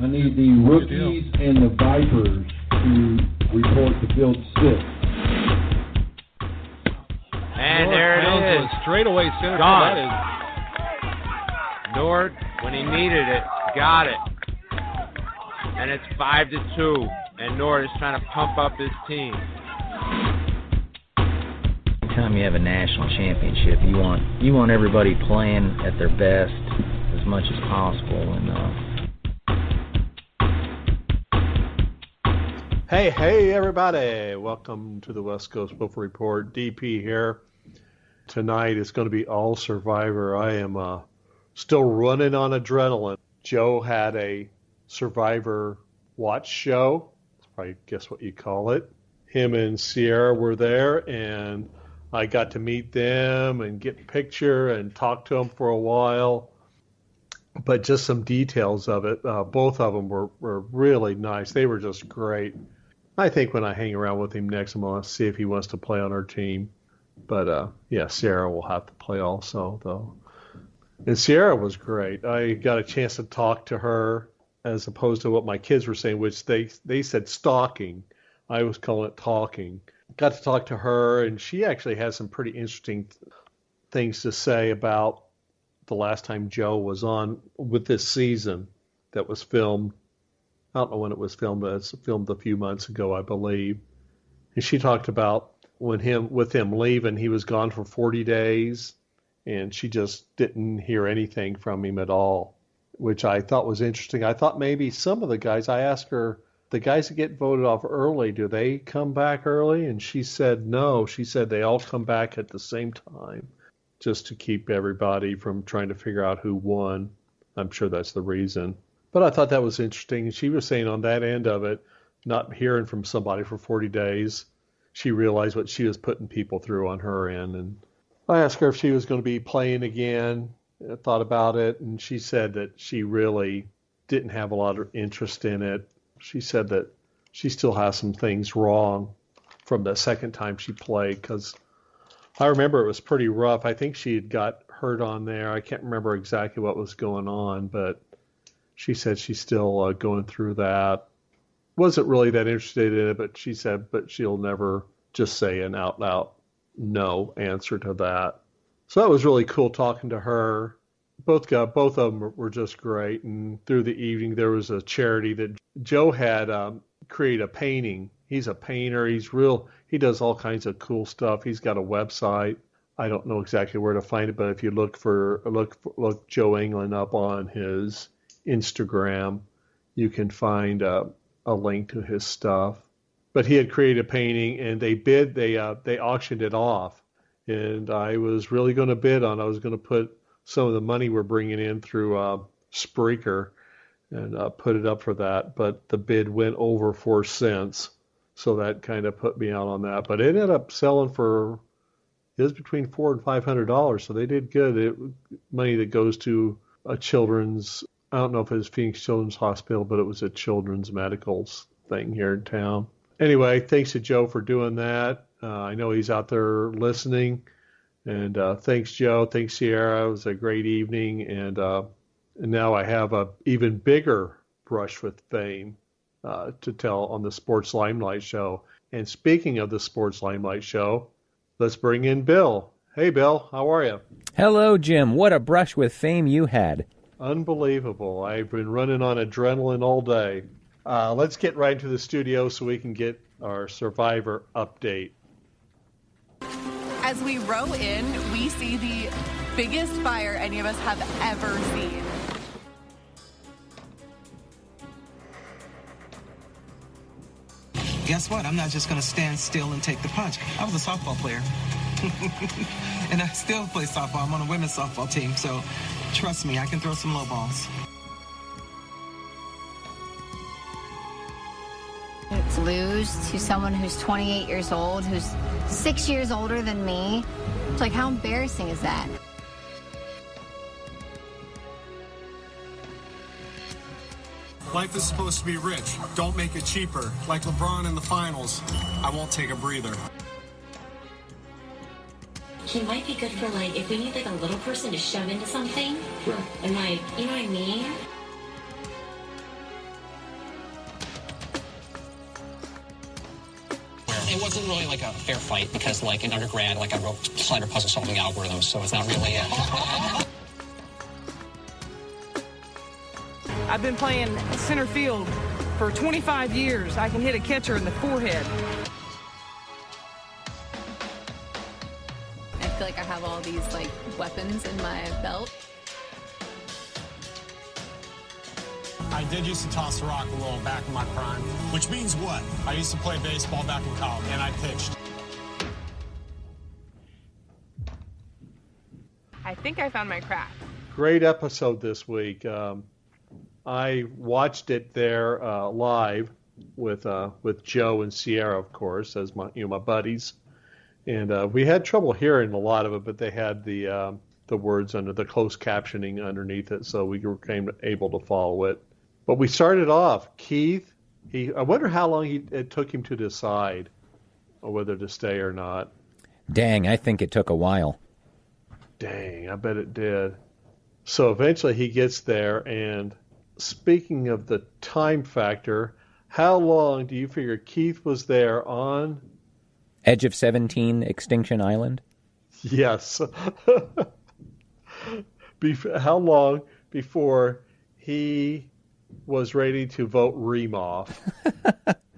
I need the rookies and the Vipers to report to field 6. And there it is. Straightaway center. Gone. That is. Nord, when he needed it, got it. And it's 5-2. And Nord is trying to pump up his team. Anytime you have a national championship, you want everybody playing at their best as much as possible. And Hey, everybody. Welcome to the West Coast Football Report. DP here. Tonight is going to be all Survivor. I am still running on adrenaline. Joe had a Survivor watch show. That's probably guess what you call it. Him and Sierra were there, and I got to meet them and get a picture and talk to them for a while. But just some details of it. Both of them were really nice. They were just great. I think when I hang around with him next, I'm going to see if he wants to play on our team. But, yeah, Sierra will have to play also, though. And Sierra was great. I got a chance to talk to her as opposed to what my kids were saying, which they said stalking. I was calling it talking. Got to talk to her, and she actually has some pretty interesting things to say about the last time Joe was on with this season that was filmed. I don't know when it was filmed, but it's filmed a few months ago, I believe. And she talked about with him leaving, he was gone for 40 days, and she just didn't hear anything from him at all, which I thought was interesting. I thought maybe some of the guys, I asked her, the guys that get voted off early, do they come back early? And she said no. She said they all come back at the same time just to keep everybody from trying to figure out who won. I'm sure that's the reason. But I thought that was interesting. And she was saying on that end of it, not hearing from somebody for 40 days, she realized what she was putting people through on her end. And I asked her if she was going to be playing again. I thought about it, and she said that she really didn't have a lot of interest in it. She said that she still has some things wrong from the second time she played, because I remember it was pretty rough. I think she had got hurt on there. I can't remember exactly what was going on, but she said she's still going through that. Wasn't really that interested in it, but she said, but she'll never just say an out-and-out no answer to that. So that was really cool talking to her. Both of them were just great. And through the evening, there was a charity that Joe had created a painting. He's a painter. He does all kinds of cool stuff. He's got a website. I don't know exactly where to find it, but if you look Joe England up on his Instagram, you can find a link to his stuff. But he had created a painting, and they auctioned it off. And I was really going to bid on it. I was going to put some of the money we're bringing in through Spreaker and put it up for that. But the bid went over 4 cents. So that kind of put me out on that. But it ended up selling for, it was between $400 and $500. So they did good. Money that goes to a children's, I don't know if it was Phoenix Children's Hospital, but it was a children's medicals thing here in town. Anyway, thanks to Joe for doing that. I know he's out there listening. And thanks, Joe. Thanks, Sierra. It was a great evening. And now I have a even bigger brush with fame to tell on the Sports Limelight Show. And speaking of the Sports Limelight Show, let's bring in Bill. Hey, Bill. How are you? Hello, Jim. What a brush with fame you had. Unbelievable. I've been running on adrenaline all day. Let's get right into the studio so we can get our Survivor update. As we row in, we see the biggest fire any of us have ever seen. Guess what? I'm not just going to stand still and take the punch. I was a softball player. And I still play softball. I'm on a women's softball team, so trust me, I can throw some low balls. To lose to someone who's 28 years old, who's 6 years older than me, it's like, how embarrassing is that? Life is supposed to be rich. Don't make it cheaper. Like LeBron in the finals, I won't take a breather. He might be good for, like, if we need, like, a little person to shove into something. Right. And, like, you know what I mean? it wasn't really like a fair fight because, like, in undergrad, like, I wrote slider puzzle solving algorithms, so it's not really I've been playing center field for 25 years. I can hit a catcher in the forehead. I feel like I have all these like weapons in my belt. I did used to toss the rock a little back in my prime. Which means what? I used to play baseball back in college, and I pitched. I think I found my craft. Great episode this week. I watched it there live with Joe and Sierra, of course, as my buddies, and we had trouble hearing a lot of it, but they had the words under the closed captioning underneath it, so we were able to follow it. But we started off, Keith. I wonder how long it took him to decide whether to stay or not. Dang, I think it took a while. Dang, I bet it did. So eventually he gets there, and speaking of the time factor, how long do you figure Keith was there on Edge of 17, Extinction Island? Yes. How long before he was ready to vote Reem off?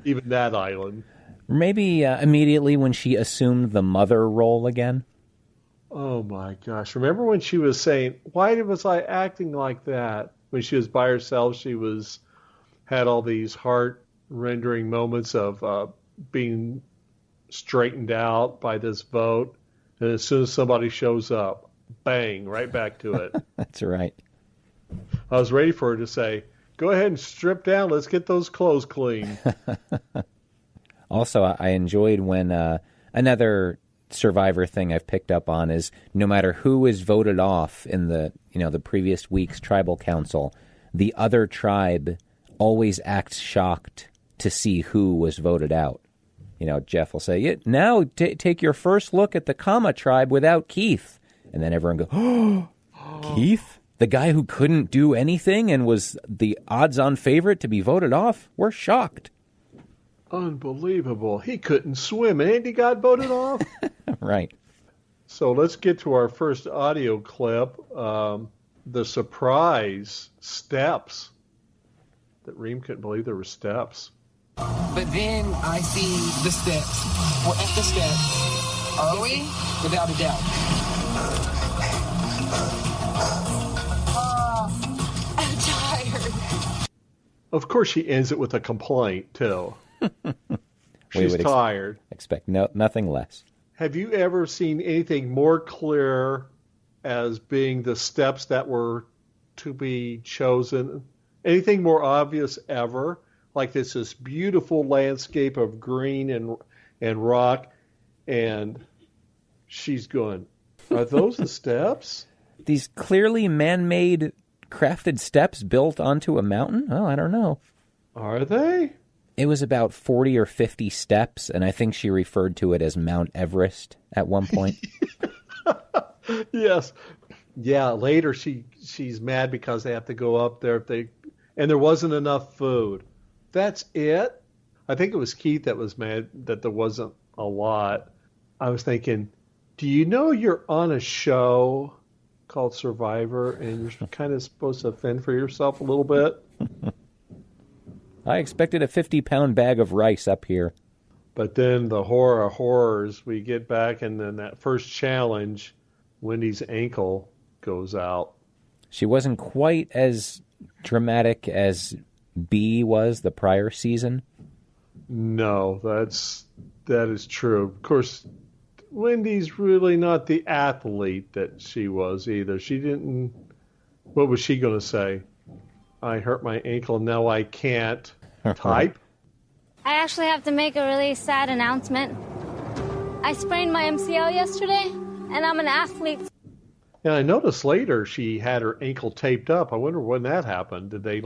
Even that island. Maybe immediately when she assumed the mother role again. Oh my gosh. Remember when she was saying, why was I acting like that? When she was by herself, she had all these heart-rendering moments of being straightened out by this vote. And as soon as somebody shows up, bang, right back to it. That's right. I was ready for her to say, go ahead and strip down. Let's get those clothes clean. Also, I enjoyed when another Survivor thing I've picked up on is no matter who is voted off in the previous week's tribal council, the other tribe always acts shocked to see who was voted out. Jeff will say, now take your first look at the Kama tribe without Keith. And then everyone goes, oh, Keith? The guy who couldn't do anything and was the odds-on favorite to be voted off? We're shocked. Unbelievable. He couldn't swim and he got voted off? Right. So let's get to our first audio clip. The surprise steps. That Reem couldn't believe there were steps. But then I see the steps. We're at the steps. Are we? Without a doubt. I'm tired. Of course, she ends it with a complaint, too. She's tired. Expect nothing less. Have you ever seen anything more clear as being the steps that were to be chosen? Anything more obvious ever? Like this beautiful landscape of green and rock, and she's going, are those the steps? These clearly man-made crafted steps built onto a mountain? Oh, I don't know. Are they? It was about 40 or 50 steps, and I think she referred to it as Mount Everest at one point. Yes. Yeah, later she's mad because they have to go up there and there wasn't enough food. That's it? I think it was Keith that was mad that there wasn't a lot. I was thinking, do you know you're on a show called Survivor and you're kind of supposed to fend for yourself a little bit? I expected a 50-pound bag of rice up here. But then the horror of horrors, we get back and then that first challenge, Wendy's ankle goes out. She wasn't quite as dramatic as B was the prior season. No, that is true. Of course, Wendy's really not the athlete that she was either. She didn't. What was she going to say? I hurt my ankle, now I can't type? I actually have to make a really sad announcement. I sprained my MCL yesterday, and I'm an athlete. And I noticed later she had her ankle taped up. I wonder when that happened. Did they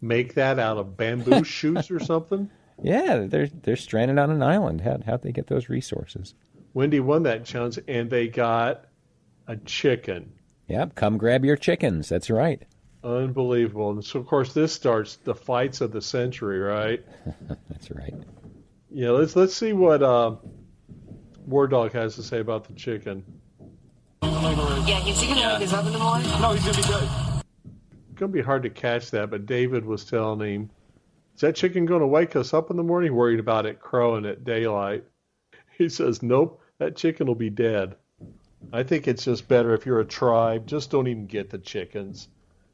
make that out of bamboo shoots or something? Yeah, they're stranded on an island. How'd they get those resources? Wendy won that challenge, and they got a chicken. Yep, come grab your chickens. That's right. Unbelievable. And so, of course, this starts the fights of the century, right? That's right. Yeah, let's see what War Dog has to say about the chicken. Yeah, is he going to wake us up in the morning? No, he's going to be good. It's going to be hard to catch that, but David was telling him, is that chicken going to wake us up in the morning? Worried about it crowing at daylight. He says, nope, that chicken will be dead. I think it's just better if you're a tribe, just don't even get the chickens.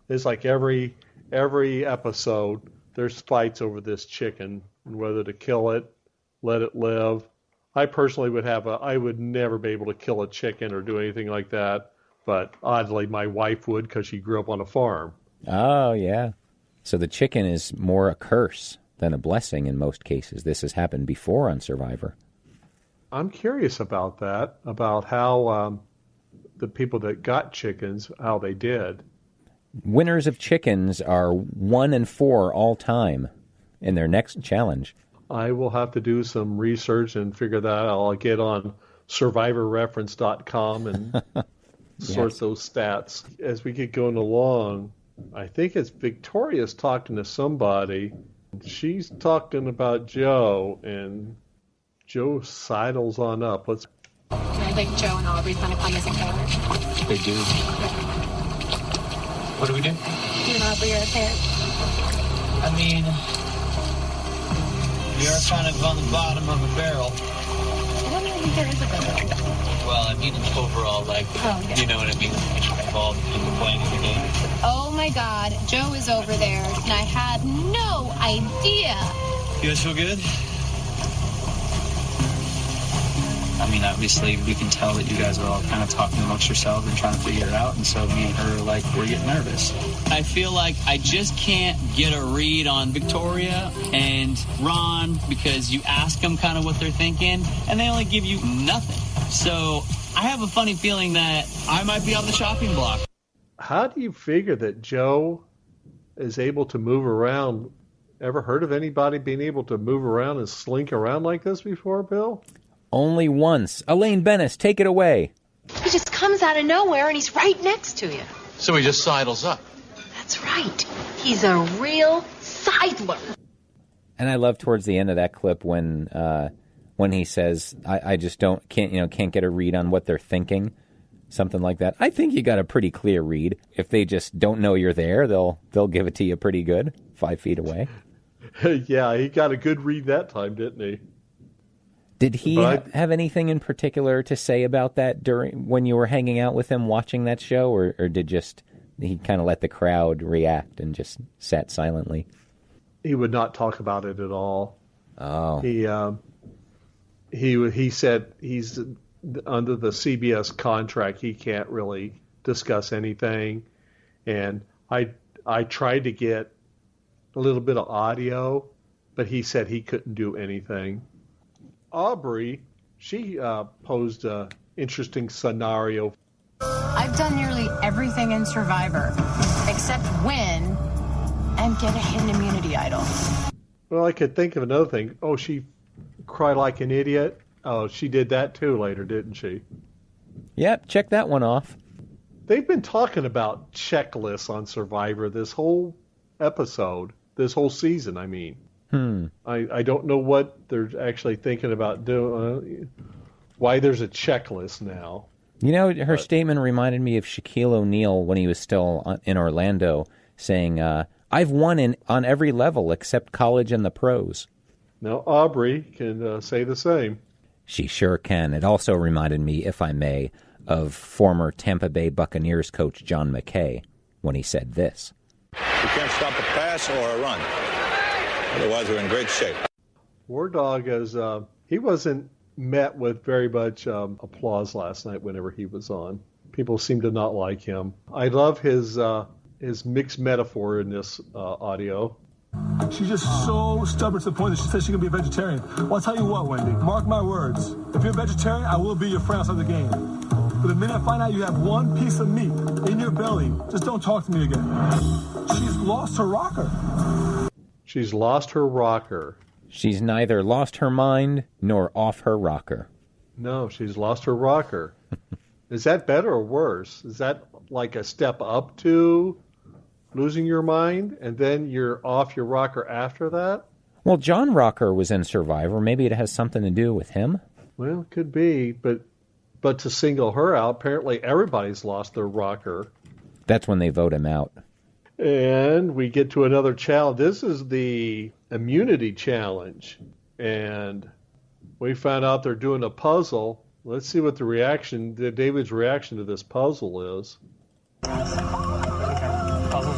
It's like every episode, there's fights over this chicken and whether to kill it, let it live. I personally I would never be able to kill a chicken or do anything like that, but oddly my wife would because she grew up on a farm. Oh, yeah. So the chicken is more a curse than a blessing in most cases. This has happened before on Survivor. I'm curious about that, about how the people that got chickens, how they did. Winners of chickens are 1-4 all time in their next challenge. I will have to do some research and figure that out. I'll get on survivorreference.com and sort those stats. As we get going along, I think it's Victoria's talking to somebody. She's talking about Joe, and Joe sidles on up. I think Joe and Aubrey kind of play as a pair. They do. What do we do? You and Aubrey are a pair. I mean, you're kind of on the bottom of a barrel. I don't even think there is a barrel. Well, I mean, overall, you know what I mean? Involved in playing the game. Oh my God, Joe is over there, and I had no idea. You guys feel good? I mean, obviously, we can tell that you guys are all kind of talking amongst yourselves and trying to figure it out, and so me and her, we're getting nervous. I feel like I just can't get a read on Victoria and Ron because you ask them kind of what they're thinking, and they only give you nothing. So I have a funny feeling that I might be on the chopping block. How do you figure that Joe is able to move around? Ever heard of anybody being able to move around and slink around like this before, Bill? Only once. Elaine Bennis, take it away. He just comes out of nowhere and he's right next to you. So he just sidles up. That's right. He's a real sidler. And I love towards the end of that clip when he says, "I just can't get a read on what they're thinking," something like that. I think you got a pretty clear read. If they just don't know you're there, they'll give it to you pretty good, 5 feet away. Yeah, he got a good read that time, didn't he? Did he have anything in particular to say about that when you were hanging out with him watching that show, or did he kind of let the crowd react and just sat silently? He would not talk about it at all. Oh. He said he's under the CBS contract. He can't really discuss anything, and I tried to get a little bit of audio, but he said he couldn't do anything. Aubrey, she posed an interesting scenario. I've done nearly everything in Survivor except win and get a hidden immunity idol. Well, I could think of another thing. Oh, she cried like an idiot. Oh, she did that too later, didn't she? Yep, check that one off. They've been talking about checklists on Survivor this whole episode, this whole season, I mean. I don't know what they're actually thinking about doing, why there's a checklist now. You know, her statement reminded me of Shaquille O'Neal when he was still in Orlando, saying, I've won on every level except college and the pros. Now, Aubrey can say the same. She sure can. It also reminded me, if I may, of former Tampa Bay Buccaneers coach John McKay when he said this. You can't stop a pass or a run. Otherwise, we're in great shape. War Dog, he wasn't met with very much applause last night whenever he was on. People seem to not like him. I love his mixed metaphor in this audio. She's just so stubborn to the point that she says she's going to be a vegetarian. Well, I'll tell you what, Wendy. Mark my words. If you're a vegetarian, I will be your friend outside the game. But the minute I find out you have one piece of meat in your belly, just don't talk to me again. She's lost her rocker. She's lost her rocker. She's neither lost her mind nor off her rocker. No, she's lost her rocker. Is that better or worse? Is that like a step up to losing your mind and then you're off your rocker after that? Well, John Rocker was in Survivor. Maybe it has something to do with him. Well, could be, but to single her out, apparently everybody's lost their rocker. That's when they vote him out. And we get to another challenge. This is the immunity challenge. And we found out they're doing a puzzle. Let's see what David's reaction to this puzzle is. Puzzles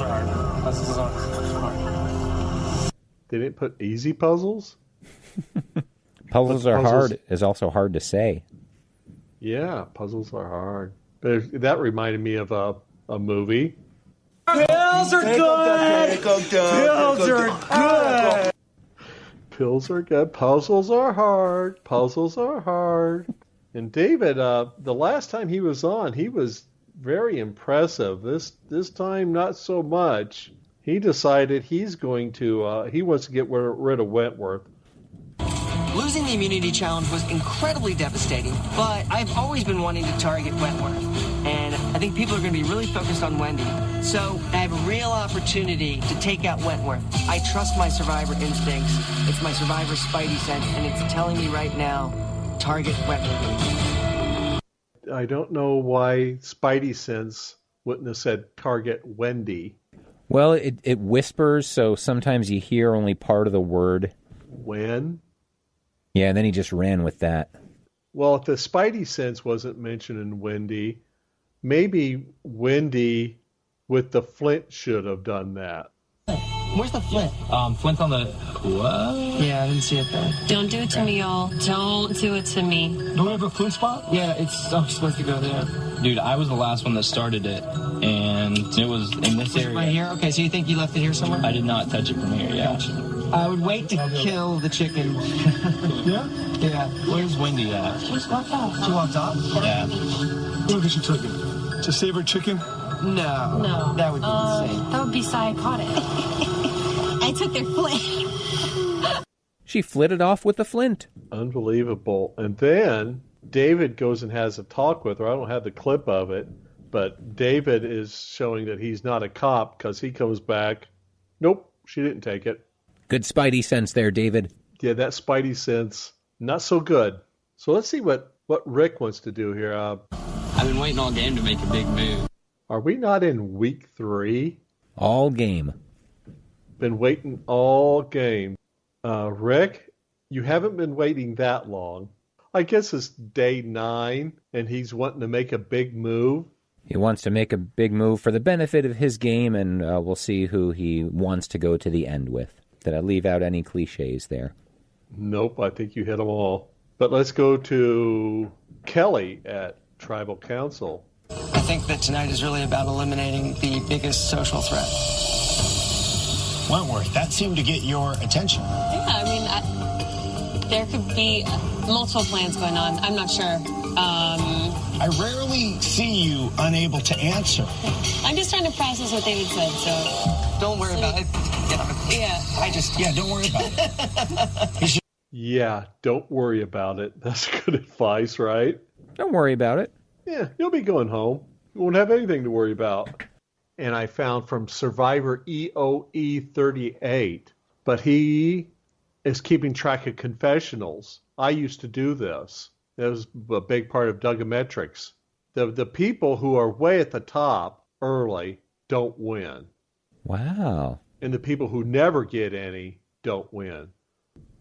are hard. Puzzles are hard. They didn't put easy puzzles? Puzzles are hard is also hard to say. Yeah, puzzles are hard. But that reminded me of a movie. Pills are good! Pills are good! Pills are good. Puzzles are hard. Puzzles are hard. And David, the last time he was on, he was very impressive. This time, not so much. He decided he wants to get rid of Wentworth. Losing the immunity challenge was incredibly devastating, but I've always been wanting to target Wentworth. And I think people are going to be really focused on Wendy. So I have a real opportunity to take out Wentworth. I trust my survivor instincts. It's my survivor spidey sense, and it's telling me right now, target Wentworth. I don't know why spidey sense wouldn't have said target Wendy. Well, it whispers, so sometimes you hear only part of the word. When? Yeah, and then he just ran with that. Well, if the spidey sense wasn't mentioned in Wendy, maybe Wendy with the flint should have done that. Where's the flint? Flint's on the... What? Yeah, I didn't see it there. Don't do it to me, y'all. Don't do it to me. Don't we have a flint spot? Yeah, I'm supposed to go there. Dude, I was the last one that started it, and it was in this area. Right here? Okay, so you think you left it here somewhere? I did not touch it from here, yeah. I would wait to kill the chicken. Yeah? Yeah. Where's Wendy at? She's walked off. She walked off? Yeah. Look at she took it. To save her chicken? No. That would be insane. That would be psychotic. I took their flint. She flitted off with the flint. Unbelievable. And then David goes and has a talk with her. I don't have the clip of it, but David is showing that he's not a cop because he comes back. Nope, she didn't take it. Good spidey sense there, David. Yeah, that spidey sense, not so good. So let's see what Rick wants to do here. I've been waiting all game to make a big move. Are we not in week 3? All game. Been waiting all game. Rick, you haven't been waiting that long. I guess it's day 9, and he's wanting to make a big move. He wants to make a big move for the benefit of his game, and we'll see who he wants to go to the end with. Did I leave out any cliches there? Nope, I think you hit them all. But let's go to Kelly at Tribal Council. I think that tonight is really about eliminating the biggest social threat. Wentworth, that seemed to get your attention. Yeah, I mean, there could be multiple plans going on. I'm not sure. I rarely see you unable to answer. I'm just trying to process what David said, so... Don't worry about it. Yeah. Don't worry about it. Yeah, don't worry about it. That's good advice, right? Don't worry about it. Yeah, you'll be going home. You won't have anything to worry about. And I found from Survivor EOE 38, but he is keeping track of confessionals. I used to do this. That was a big part of Dogometrics. The people who are way at the top early don't win. Wow. And the people who never get any don't win.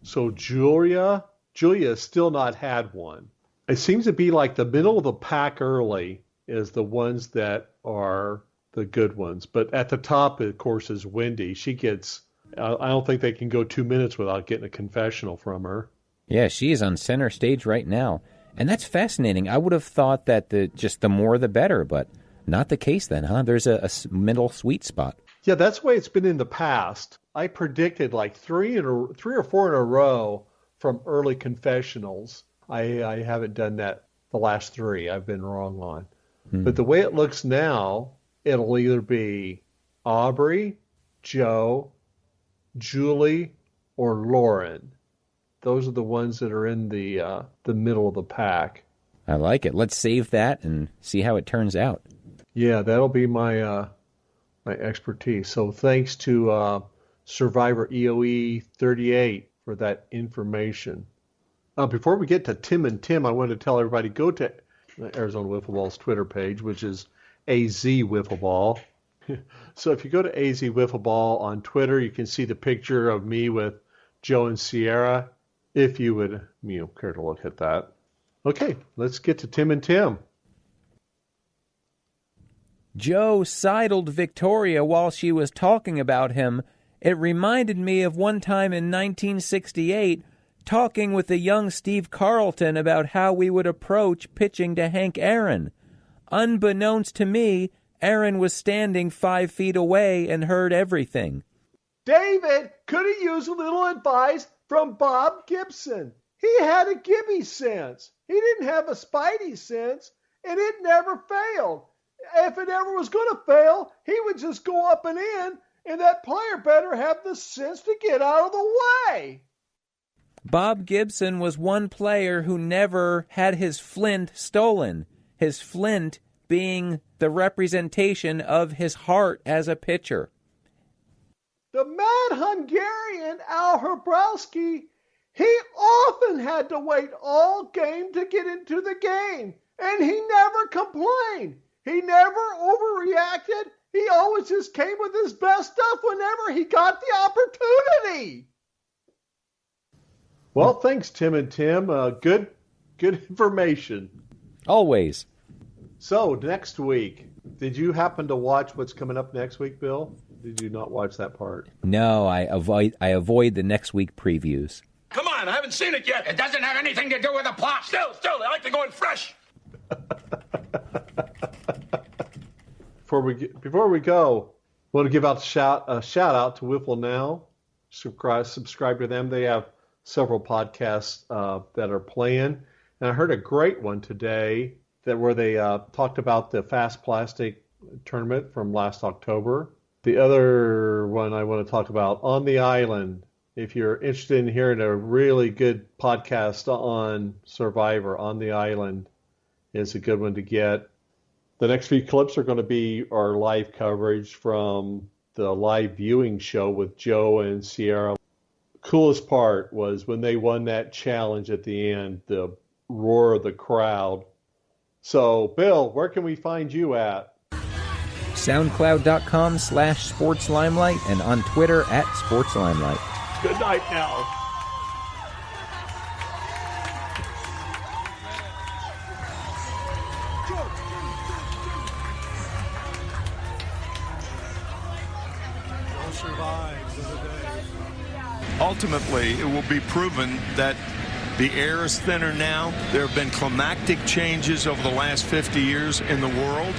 So Julia has still not had one. It seems to be like the middle of the pack early is the ones that are the good ones. But at the top, of course, is Wendy. She gets, I don't think they can go 2 minutes without getting a confessional from her. Yeah, she is on center stage right now. And that's fascinating. I would have thought that the more the better, but not the case then, huh? There's a middle sweet spot. Yeah, that's the way it's been in the past. I predicted like 3 or 4 in a row from early confessionals. I haven't done that the last 3. I've been wrong on. But the way it looks now, it'll either be Aubrey, Joe, Julie, or Lauren. Those are the ones that are in the middle of the pack. I like it. Let's save that and see how it turns out. Yeah, that'll be my my expertise. So thanks to Survivor EOE 38 for that information. Before we get to Tim and Tim, I want to tell everybody, go to Arizona Wiffle Ball's Twitter page, which is AZ Wiffle Ball. So if you go to AZ Wiffle Ball on Twitter, you can see the picture of me with Joe and Sierra, if you would care to look at that. Okay, let's get to Tim and Tim. Joe sidled Victoria while she was talking about him. It reminded me of one time in 1968 talking with the young Steve Carlton about how we would approach pitching to Hank Aaron. Unbeknownst to me, Aaron was standing 5 feet away and heard everything. David could have used a little advice from Bob Gibson. He had a Gibby sense. He didn't have a Spidey sense, and it never failed. If it ever was going to fail, he would just go up and in, and that player better have the sense to get out of the way. Bob Gibson was one player who never had his flint stolen, his flint being the representation of his heart as a pitcher. The mad Hungarian Al Hrabowski, he often had to wait all game to get into the game, and he never complained. He never overreacted. He always just came with his best stuff whenever he got the opportunity. Well, thanks, Tim and Tim. Good information. Always. So, next week, did you happen to watch what's coming up next week, Bill? Did you not watch that part? No, I avoid the next week previews. Come on, I haven't seen it yet. It doesn't have anything to do with the plot. Still, I like to go in fresh. Before we go, I want to give out a shout out to Wiffle Now. Subscribe to them. They have several podcasts that are playing, and I heard a great one today where they talked about the Fast Plastic tournament from last October. The other one I want to talk about, On the Island. If you're interested in hearing a really good podcast on Survivor, On the Island is a good one to get. The next few clips are going to be our live coverage from the live viewing show with Joe and Sierra. Coolest part was when they won that challenge at the end, the roar of the crowd. So, Bill, where can we find you at? SoundCloud.com/SportsLimelight and on Twitter @SportsLimelight. Good night now. Ultimately, it will be proven that the air is thinner now. There have been climactic changes over the last 50 years in the world.